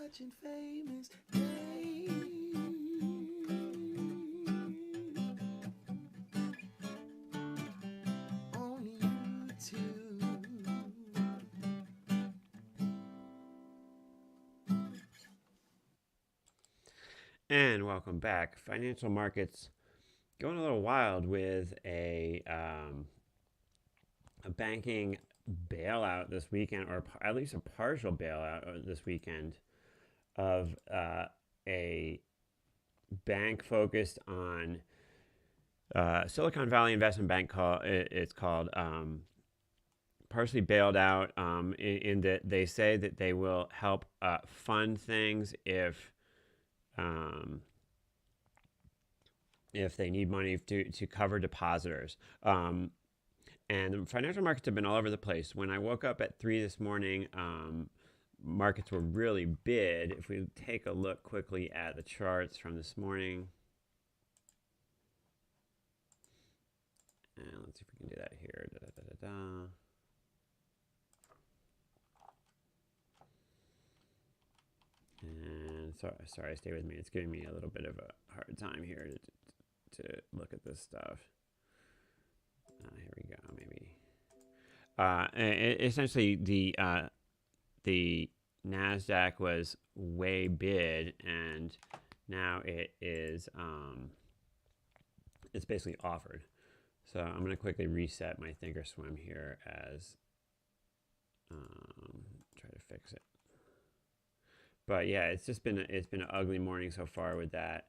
watching famous Dave on YouTube. And welcome back. Financial markets going a little wild with a banking bailout this weekend, or at least a partial bailout this weekend of a bank focused on Silicon Valley Investment Bank. It's called partially bailed out in that they say that they will help fund things um, if they need money to cover depositors. And the financial markets have been all over the place. When I woke up at 3 this morning, markets were really bid. If we take a look quickly at the charts from this morning, and let's see if we can do that here. And sorry, stay with me. It's giving me a little bit of a hard time here to look at this stuff. Here we go. Maybe essentially the Nasdaq was way bid, and now it is it's basically offered. So I'm going to quickly reset my Thinkorswim here as try to fix it. But yeah, it's been an ugly morning so far with that.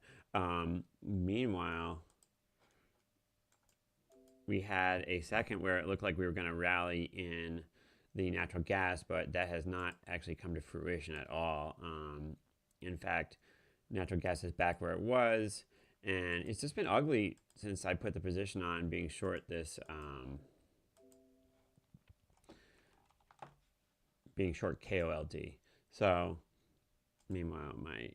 Meanwhile, we had a second where it looked like we were going to rally in the natural gas, but that has not actually come to fruition at all. In fact, natural gas is back where it was, and it's just been ugly since I put the position on being short this, being short KOLD. So, meanwhile, my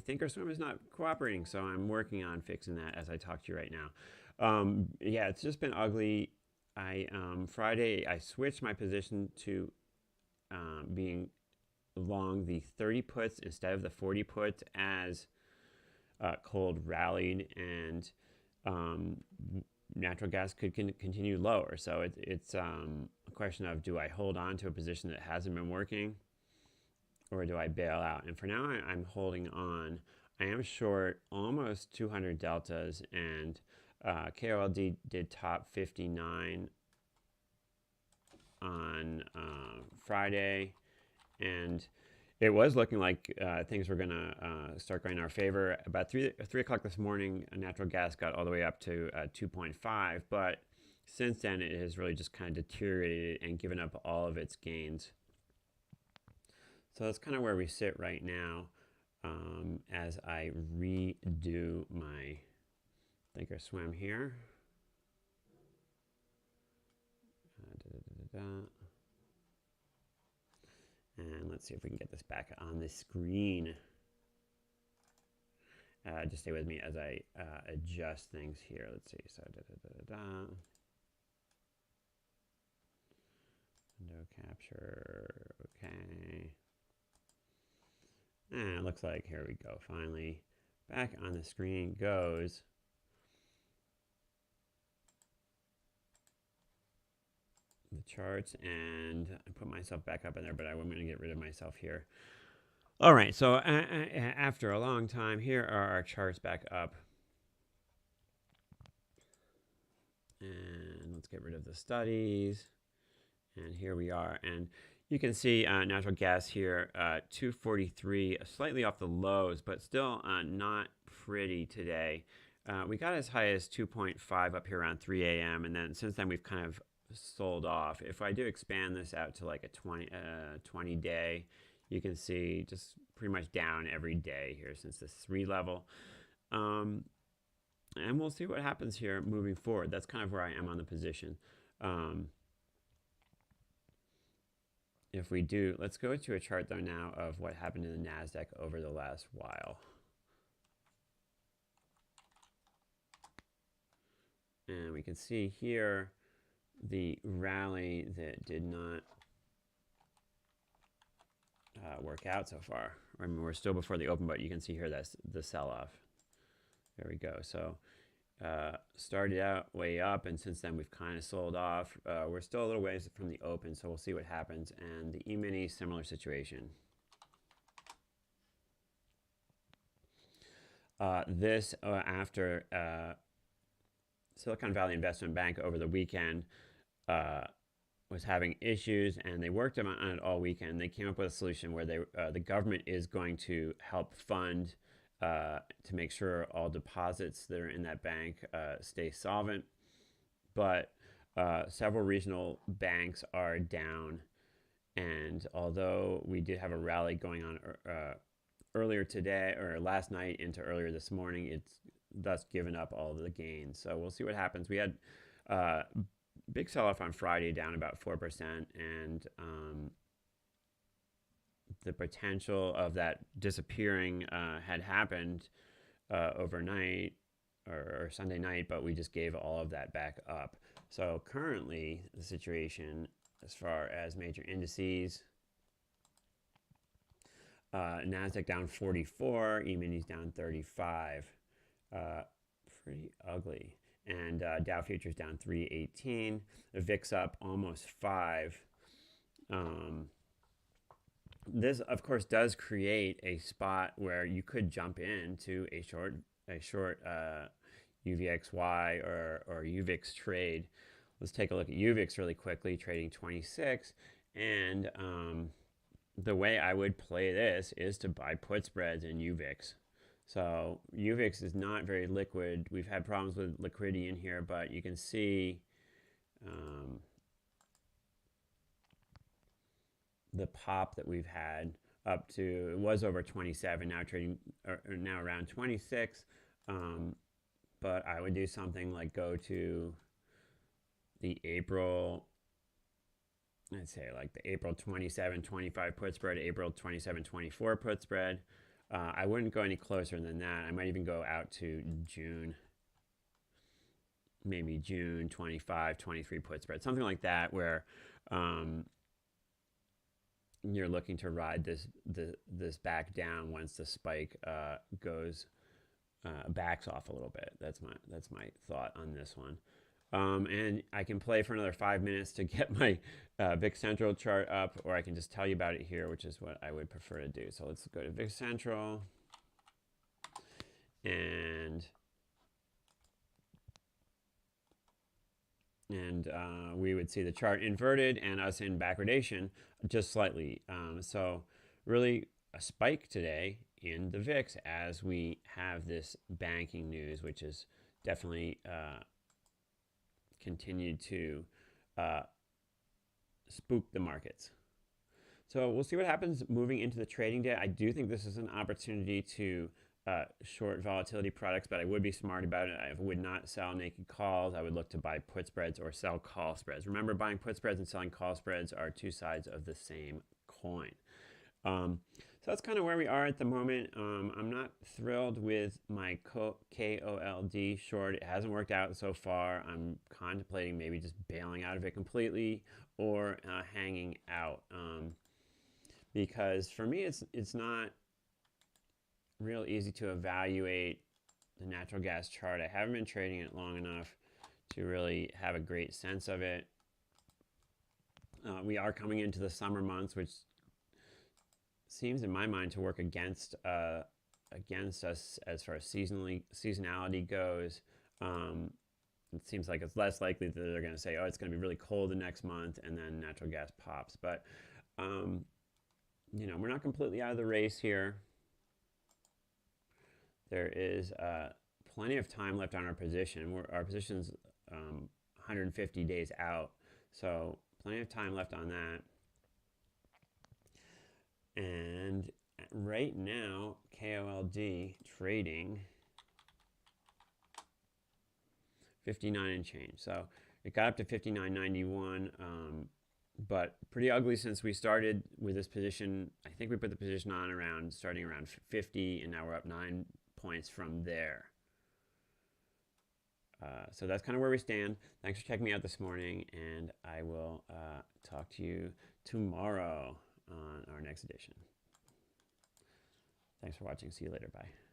Thinkorswim is not cooperating, so I'm working on fixing that as I talk to you right now. Yeah, it's just been ugly. Friday, I switched my position to being long the 30 puts instead of the 40 puts as cold rallied, and natural gas could continue lower. So it's a question of, do I hold on to a position that hasn't been working, or do I bail out? And for now, I'm holding on. I am short almost 200 deltas, and KOLD did top 59 on Friday, and it was looking like things were going to start going in our favor. About 3 o'clock this morning, natural gas got all the way up to 2.5, but since then it has really just kind of deteriorated and given up all of its gains. So that's kind of where we sit right now as I redo my Thinkorswim here. And let's see if we can get this back on the screen. Just stay with me as I adjust things here. Let's see. So window capture. Okay. And it looks like, here we go, finally back on the screen goes. The charts, and I put myself back up in there, but I'm going to get rid of myself here. All right, so after a long time, here are our charts back up. And let's get rid of the studies. And here we are. And you can see natural gas here, 243, slightly off the lows, but still not pretty today. We got as high as 2.5 up here around 3 a.m. And then since then, we've kind of sold off. If I do expand this out to like a 20 day, you can see just pretty much down every day here since this 3 level. And we'll see what happens here moving forward. That's kind of where I am on the position. If we do, let's go to a chart though now of what happened in the Nasdaq over the last while. And we can see here the rally that did not work out so far. I mean, we're still before the open, but you can see here that's the sell-off. There we go. So started out way up, and since then we've kind of sold off. We're still a little ways from the open, so we'll see what happens. And the E-mini, similar situation. This after Silicon Valley Investment Bank over the weekend was having issues, and they worked on it all weekend. They came up with a solution where the government is going to help fund to make sure all deposits that are in that bank stay solvent. But several regional banks are down, and although we did have a rally going on earlier today or last night into earlier this morning, it's thus given up all of the gains. So we'll see what happens. We had big sell-off on Friday, down about 4%, and the potential of that disappearing had happened overnight or Sunday night, but we just gave all of that back up. So currently, the situation as far as major indices, NASDAQ down 44, E-minis down 35. Pretty ugly. And Dow futures down 318. The VIX up almost 5. This, of course, does create a spot where you could jump into a short UVXY or UVIX trade. Let's take a look at UVIX really quickly, trading 26. And the way I would play this is to buy put spreads in UVIX. So UVIX is not very liquid. We've had problems with liquidity in here, but you can see the pop that we've had up to, it was over 27, now trading, or now around 26. But I would do something like go to the April, I'd say like the April 27-25 put spread, April 27-24 put spread. I wouldn't go any closer than that. I might even go out to June, maybe June 25-23 put spread, something like that, where you're looking to ride this back down once the spike backs off a little bit. That's my thought on this one. And I can play for another 5 minutes to get my VIX Central chart up, or I can just tell you about it here, which is what I would prefer to do. So let's go to VIX Central, and we would see the chart inverted and us in backwardation just slightly. So really a spike today in the VIX as we have this banking news, which is definitely continued to spook the markets. So we'll see what happens moving into the trading day. I do think this is an opportunity to short volatility products, but I would be smart about it. I would not sell naked calls. I would look to buy put spreads or sell call spreads. Remember, buying put spreads and selling call spreads are two sides of the same coin. So that's kind of where we are at the moment. I'm not thrilled with my KOLD short. It hasn't worked out so far. I'm contemplating maybe just bailing out of it completely or hanging out. Because for me, it's not real easy to evaluate the natural gas chart. I haven't been trading it long enough to really have a great sense of it. We are coming into the summer months, which seems in my mind to work against us as far as seasonality goes. It seems like it's less likely that they're going to say, oh, it's going to be really cold the next month, and then natural gas pops. But we're not completely out of the race here. There is plenty of time left on our position. Our position's 150 days out, so plenty of time left on that. And right now, KOLD trading 59 and change. So it got up to 59.91, but pretty ugly since we started with this position. I think we put the position on starting around 50, and now we're up 9 points from there. So that's kind of where we stand. Thanks for checking me out this morning, and I will talk to you tomorrow on our next edition. Thanks for watching. See you later. Bye.